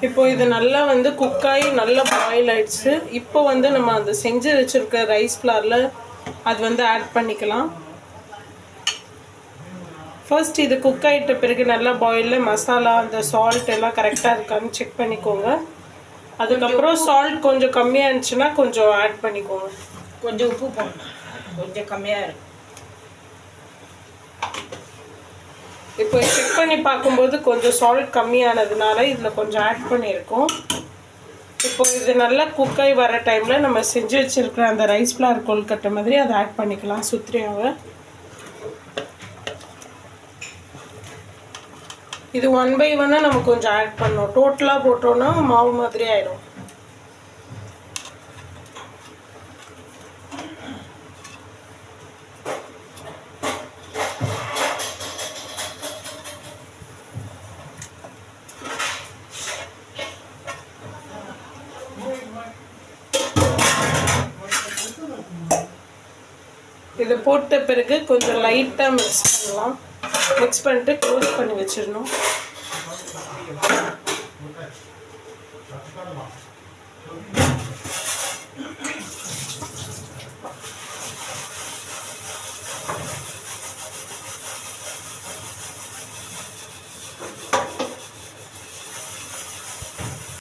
இப்போ இது நல்லா வந்து குக் ஆகி நல்லா பாயில் ஆயிடுச்சு. இப்போ வந்து நம்ம அந்த செஞ்சு வச்சுருக்க ரைஸ் ஃப்ளாரில் அது வந்து ஆட் பண்ணிக்கலாம். ஃபர்ஸ்ட் இது குக் ஆகிட்ட பிறகு நல்லா பாயிலில் மசாலா அந்த சால்ட் எல்லாம் கரெக்டாக இருக்கான்னு செக் பண்ணிக்கோங்க. அதுக்கப்புறம் சால்ட் கொஞ்சம் கம்மியாக இருந்துச்சுன்னா கொஞ்சம் ஆட் பண்ணிக்கோங்க. கொஞ்சம் உப்பு போடணும், கொஞ்சம் கம்மியாக இருக்கும். இப்போ செக் பண்ணி பார்க்கும்போது கொஞ்சம் சால்ட் கம்மியானதுனால இதில் கொஞ்சம் ஆட் பண்ணியிருக்கோம். இப்போ இது நல்லா குக்காய் வர டைமில் நம்ம செஞ்சு வச்சுருக்கிற அந்த ரைஸ் ஃப்ளார் கொழுக்கட்டை மாதிரி அதை ஆட் பண்ணிக்கலாம் சுத்ரியாவை. இது 1 by 1 நம்ம கொஞ்சம் ஆட் பண்ணோம். டோட்டலாக போட்டோன்னா மாவு மாதிரி ஆயிடும். இதை போட்ட பிறகு கொஞ்சம் லைட்டாக மிக்ஸ் பண்ணலாம். மிக்ஸ் பண்ணிட்டு க்ளோஸ் பண்ணி வச்சிடணும்.